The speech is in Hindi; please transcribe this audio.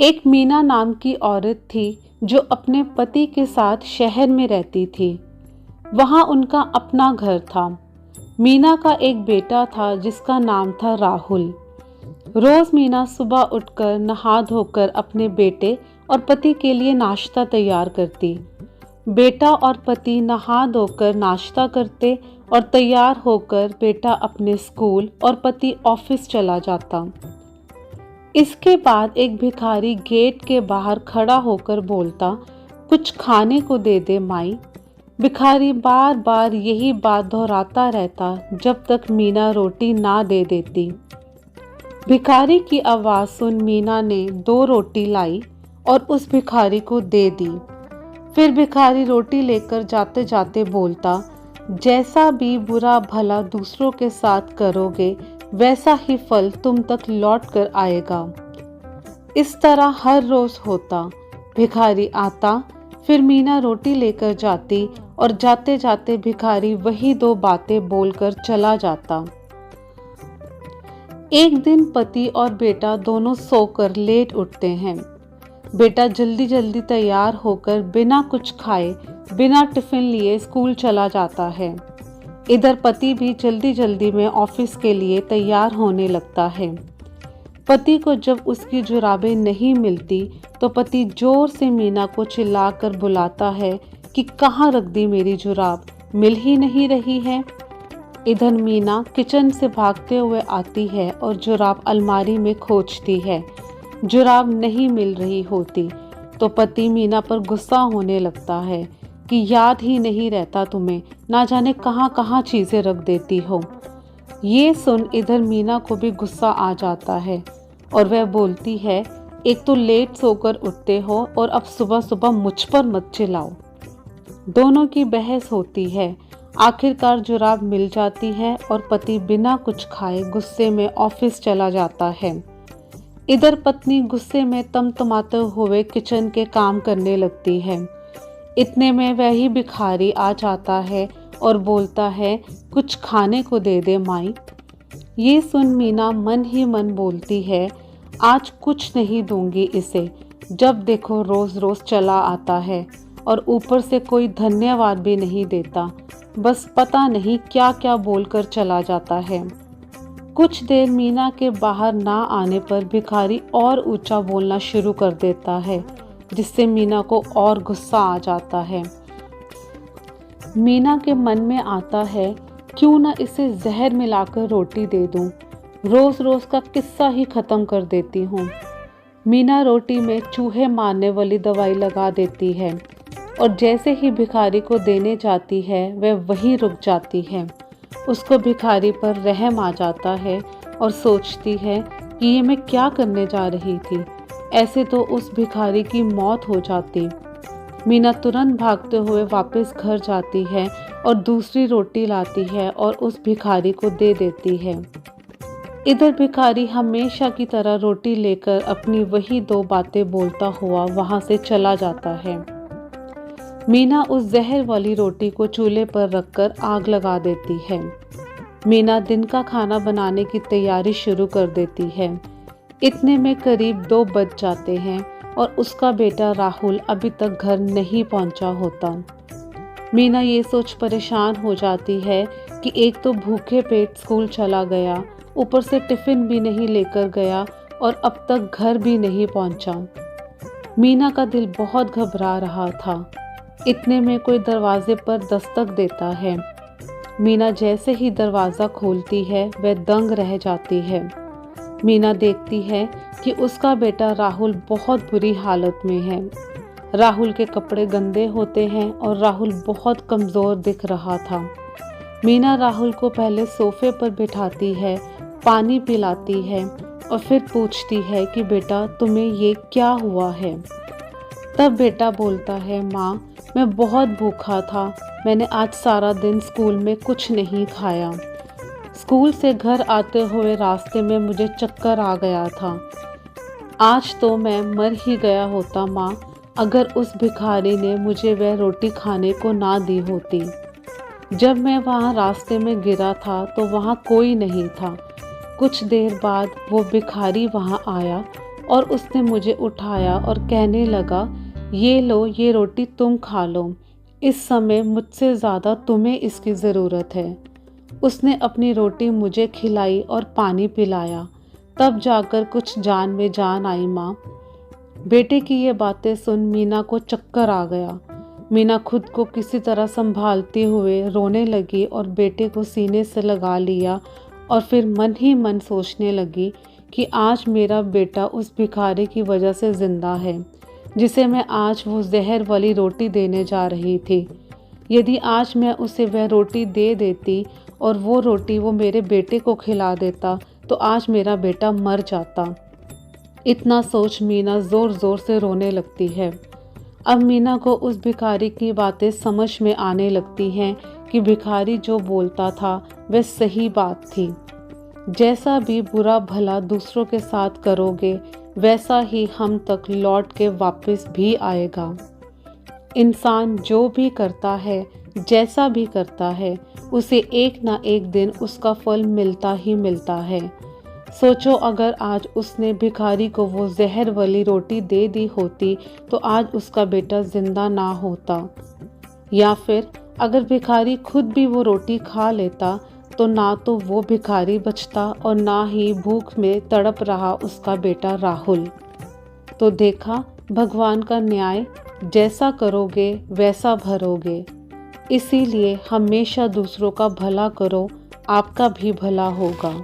एक मीना नाम की औरत थी जो अपने पति के साथ शहर में रहती थी। वहाँ उनका अपना घर था। मीना का एक बेटा था जिसका नाम था राहुल। रोज मीना सुबह उठकर नहा धोकर अपने बेटे और पति के लिए नाश्ता तैयार करती। बेटा और पति नहा धोकर नाश्ता करते और तैयार होकर बेटा अपने स्कूल और पति ऑफिस चला जाता। इसके बाद एक भिखारी गेट के बाहर खड़ा होकर बोलता, कुछ खाने को दे दे माई। भिखारी बार बार यही बात दोहराता रहता जब तक मीना रोटी ना दे देती। भिखारी की आवाज़ सुन मीना ने 2 रोटी लाई और उस भिखारी को दे दी। फिर भिखारी रोटी लेकर जाते जाते बोलता, जैसा भी बुरा भला दूसरों के साथ करोगे वैसा ही फल तुम तक लौट कर आएगा। इस तरह हर रोज होता। भिखारी आता, फिर मीना रोटी लेकर जाती और जाते जाते भिखारी वही 2 बातें बोलकर चला जाता। एक दिन पति और बेटा दोनों सोकर लेट उठते हैं। बेटा जल्दी जल्दी तैयार होकर बिना कुछ खाए बिना टिफिन लिए स्कूल चला जाता है। इधर पति भी जल्दी जल्दी में ऑफिस के लिए तैयार होने लगता है। पति को जब उसकी जुराबें नहीं मिलती तो पति जोर से मीना को चिल्लाकर बुलाता है कि कहाँ रख दी मेरी जुराब, मिल ही नहीं रही है। इधर मीना किचन से भागते हुए आती है और जुराब अलमारी में खोजती है। जुराब नहीं मिल रही होती तो पति मीना पर गुस्सा होने लगता है कि याद ही नहीं रहता तुम्हें, ना जाने कहाँ कहाँ चीज़ें रख देती हो। ये सुन इधर मीना को भी गुस्सा आ जाता है और वह बोलती है, एक तो लेट सोकर उठते हो और अब सुबह सुबह मुझ पर मत चिल्लाओ। दोनों की बहस होती है। आखिरकार जुराब मिल जाती है और पति बिना कुछ खाए गुस्से में ऑफिस चला जाता है। इधर पत्नी गुस्से में तमतमाते हुए किचन के काम करने लगती है। इतने में वही भिखारी आ जाता है और बोलता है, कुछ खाने को दे दे माई। ये सुन मीना मन ही मन बोलती है, आज कुछ नहीं दूंगी इसे, जब देखो रोज रोज चला आता है और ऊपर से कोई धन्यवाद भी नहीं देता, बस पता नहीं क्या क्या बोलकर चला जाता है। कुछ देर मीना के बाहर ना आने पर भिखारी और ऊंचा बोलना शुरू कर देता है, जिससे मीना को और गुस्सा आ जाता है। मीना के मन में आता है, क्यों ना इसे जहर मिलाकर रोटी दे दूं, रोज रोज का किस्सा ही खत्म कर देती हूँ। मीना रोटी में चूहे मारने वाली दवाई लगा देती है और जैसे ही भिखारी को देने जाती है वह वहीं रुक जाती है। उसको भिखारी पर रहम आ जाता है और सोचती है कि ये मैं क्या करने जा रही थी, ऐसे तो उस भिखारी की मौत हो जाती। मीना तुरंत भागते हुए वापस घर जाती है और दूसरी रोटी लाती है और उस भिखारी को दे देती है। इधर भिखारी हमेशा की तरह रोटी लेकर अपनी वही 2 बातें बोलता हुआ वहां से चला जाता है। मीना उस जहर वाली रोटी को चूल्हे पर रखकर आग लगा देती है। मीना दिन का खाना बनाने की तैयारी शुरू कर देती है। इतने में करीब 2 बज जाते हैं और उसका बेटा राहुल अभी तक घर नहीं पहुंचा होता। मीना ये सोच परेशान हो जाती है कि एक तो भूखे पेट स्कूल चला गया, ऊपर से टिफिन भी नहीं लेकर गया और अब तक घर भी नहीं पहुंचा। मीना का दिल बहुत घबरा रहा था। इतने में कोई दरवाजे पर दस्तक देता है। मीना जैसे ही दरवाज़ा खोलती है वह दंग रह जाती है। मीना देखती है कि उसका बेटा राहुल बहुत बुरी हालत में है। राहुल के कपड़े गंदे होते हैं और राहुल बहुत कमज़ोर दिख रहा था। मीना राहुल को पहले सोफे पर बिठाती है, पानी पिलाती है और फिर पूछती है कि बेटा तुम्हें ये क्या हुआ है। तब बेटा बोलता है, माँ मैं बहुत भूखा था, मैंने आज सारा दिन स्कूल में कुछ नहीं खाया। स्कूल से घर आते हुए रास्ते में मुझे चक्कर आ गया था। आज तो मैं मर ही गया होता माँ, अगर उस भिखारी ने मुझे वह रोटी खाने को ना दी होती। जब मैं वहाँ रास्ते में गिरा था तो वहाँ कोई नहीं था। कुछ देर बाद वो भिखारी वहाँ आया और उसने मुझे उठाया और कहने लगा, ये लो, ये रोटी तुम खा लो, इस समय मुझसे ज़्यादा तुम्हें इसकी ज़रूरत है। उसने अपनी रोटी मुझे खिलाई और पानी पिलाया, तब जाकर कुछ जान में जान आई माँ। बेटे की ये बातें सुन मीना को चक्कर आ गया। मीना खुद को किसी तरह संभालते हुए रोने लगी और बेटे को सीने से लगा लिया और फिर मन ही मन सोचने लगी कि आज मेरा बेटा उस भिखारी की वजह से ज़िंदा है, जिसे मैं आज वो जहर वाली रोटी देने जा रही थी। यदि आज मैं उसे वह रोटी दे देती और वो रोटी वो मेरे बेटे को खिला देता तो आज मेरा बेटा मर जाता। इतना सोच मीना ज़ोर ज़ोर से रोने लगती है। अब मीना को उस भिखारी की बातें समझ में आने लगती हैं कि भिखारी जो बोलता था वह सही बात थी। जैसा भी बुरा भला दूसरों के साथ करोगे, वैसा ही हम तक लौट के वापस भी आएगा। इंसान जो भी करता है, जैसा भी करता है, उसे एक ना एक दिन उसका फल मिलता ही मिलता है। सोचो, अगर आज उसने भिखारी को वो जहर वाली रोटी दे दी होती तो आज उसका बेटा जिंदा ना होता, या फिर अगर भिखारी खुद भी वो रोटी खा लेता तो ना तो वो भिखारी बचता और ना ही भूख में तड़प रहा उसका बेटा राहुल। तो देखा भगवान का न्याय, जैसा करोगे वैसा भरोगे। इसीलिए हमेशा दूसरों का भला करो, आपका भी भला होगा।